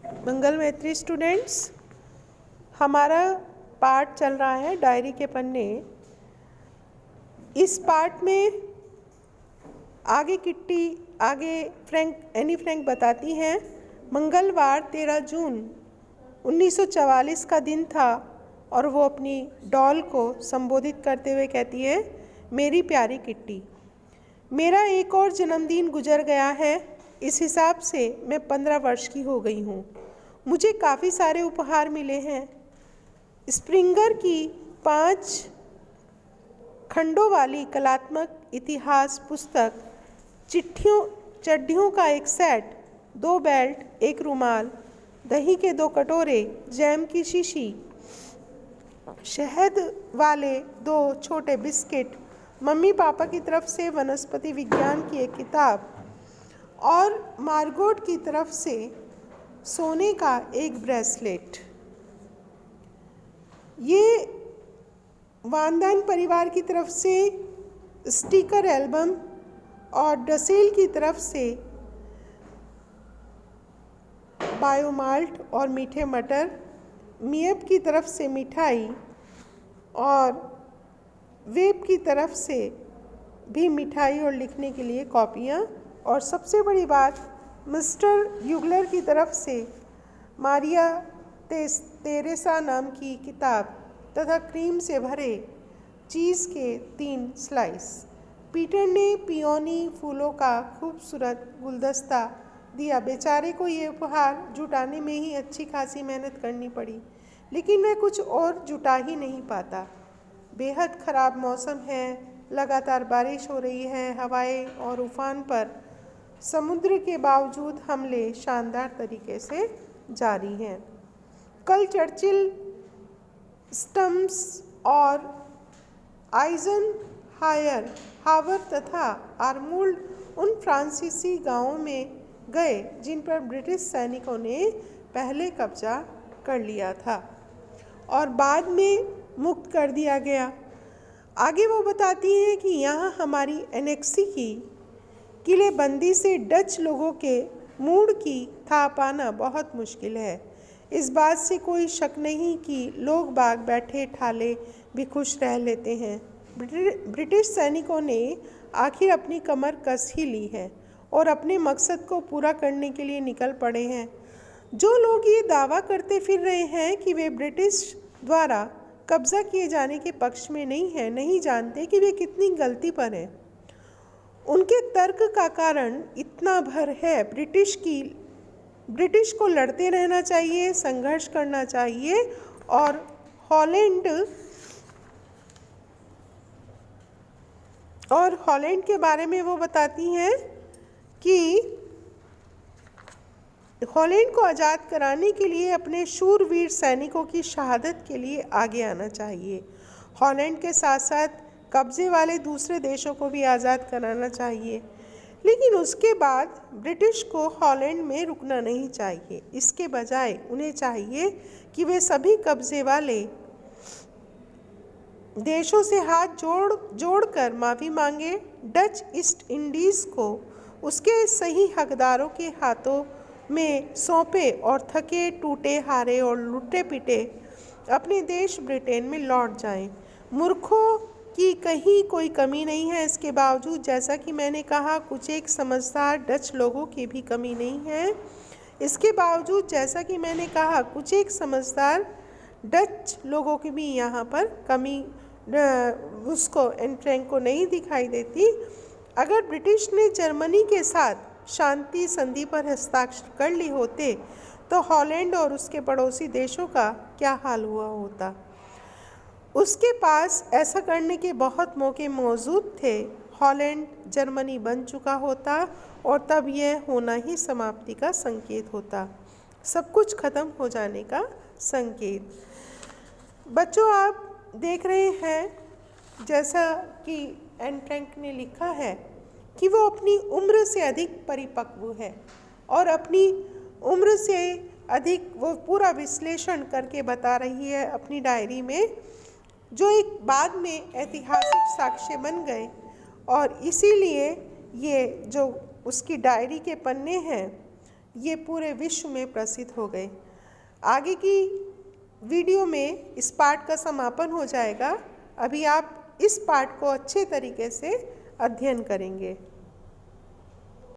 मंगल मैत्री स्टूडेंट्स, हमारा पाठ चल रहा है डायरी के पन्ने। इस पाठ में आगे एनी फ्रैंक बताती हैं मंगलवार 13 जून 1944 का दिन था और वो अपनी डॉल को संबोधित करते हुए कहती है, मेरी प्यारी किट्टी, मेरा एक और जन्मदिन गुजर गया है। इस हिसाब से मैं 15 वर्ष की हो गई हूँ। मुझे काफ़ी सारे उपहार मिले हैं। स्प्रिंगर की 5 खंडों वाली कलात्मक इतिहास पुस्तक, चड्डियों का एक सेट, 2 बेल्ट, 1 रुमाल, दही के 2 कटोरे, जैम की शीशी, शहद वाले 2 छोटे बिस्किट, मम्मी पापा की तरफ से वनस्पति विज्ञान की एक किताब और मार्गोट की तरफ से सोने का एक ब्रेसलेट। ये वानदान परिवार की तरफ से स्टिकर एल्बम और डसेल की तरफ से बायोमाल्ट और मीठे मटर, मियप की तरफ से मिठाई और वेब की तरफ से भी मिठाई और लिखने के लिए कॉपियाँ, और सबसे बड़ी बात मिस्टर युगलर की तरफ से मारिया तेरेसा नाम की किताब तथा क्रीम से भरे चीज़ के 3 स्लाइस। पीटर ने पियोनी फूलों का खूबसूरत गुलदस्ता दिया। बेचारे को ये उपहार जुटाने में ही अच्छी खासी मेहनत करनी पड़ी, लेकिन वह कुछ और जुटा ही नहीं पाता। बेहद ख़राब मौसम है, लगातार बारिश हो रही है, हवाएं और उफान पर समुद्र के बावजूद हमले शानदार तरीके से जारी हैं। कल चर्चिल, स्टम्स और हावर तथा आर्मोल्ड उन फ्रांसीसी गांवों में गए जिन पर ब्रिटिश सैनिकों ने पहले कब्जा कर लिया था और बाद में मुक्त कर दिया गया। आगे वो बताती हैं कि यहाँ हमारी एनेक्सी की किलेबंदी से डच लोगों के मूड की था पाना बहुत मुश्किल है। इस बात से कोई शक नहीं कि लोग बाग बैठे ठाले भी खुश रह लेते हैं। ब्रिटिश सैनिकों ने आखिर अपनी कमर कस ही ली है और अपने मकसद को पूरा करने के लिए निकल पड़े हैं। जो लोग ये दावा करते फिर रहे हैं कि वे ब्रिटिश द्वारा कब्जा किए जाने के पक्ष में नहीं हैं, नहीं जानते कि वे कितनी गलती पर हैं। उनके तर्क का कारण इतना भर है, ब्रिटिश को लड़ते रहना चाहिए, संघर्ष करना चाहिए। और हॉलैंड के बारे में वो बताती हैं कि हॉलैंड को आज़ाद कराने के लिए अपने शूरवीर सैनिकों की शहादत के लिए आगे आना चाहिए। हॉलैंड के साथ साथ कब्जे वाले दूसरे देशों को भी आज़ाद कराना चाहिए, लेकिन उसके बाद ब्रिटिश को हॉलैंड में रुकना नहीं चाहिए। इसके बजाय उन्हें चाहिए कि वे सभी कब्जे वाले देशों से हाथ जोड़कर माफ़ी मांगे, डच ईस्ट इंडीज़ को उसके सही हकदारों के हाथों में सौंपे और थके टूटे हारे और लुटे पिटे अपने देश ब्रिटेन में लौट जाएं। मूर्खों की कहीं कोई कमी नहीं है। इसके बावजूद, जैसा कि मैंने कहा, कुछ एक समझदार डच लोगों की भी कमी नहीं है। इसके बावजूद, जैसा कि मैंने कहा, कुछ एक समझदार डच लोगों की भी यहाँ पर कमी उसको एन फ्रैंक को नहीं दिखाई देती। अगर ब्रिटिश ने जर्मनी के साथ शांति संधि पर हस्ताक्षर कर ली होते तो हॉलैंड और उसके पड़ोसी देशों का क्या हाल हुआ होता। उसके पास ऐसा करने के बहुत मौके मौजूद थे। हॉलैंड जर्मनी बन चुका होता और तब यह होना ही समाप्ति का संकेत होता, सब कुछ खत्म हो जाने का संकेत। बच्चों, आप देख रहे हैं जैसा कि एन फ्रैंक ने लिखा है कि वो अपनी उम्र से अधिक परिपक्व है और अपनी उम्र से अधिक वो पूरा विश्लेषण करके बता रही है अपनी डायरी में, जो एक बाद में ऐतिहासिक साक्ष्य बन गए। और इसीलिए ये जो उसकी डायरी के पन्ने हैं ये पूरे विश्व में प्रसिद्ध हो गए। आगे की वीडियो में इस पाठ का समापन हो जाएगा। अभी आप इस पाठ को अच्छे तरीके से अध्ययन करेंगे।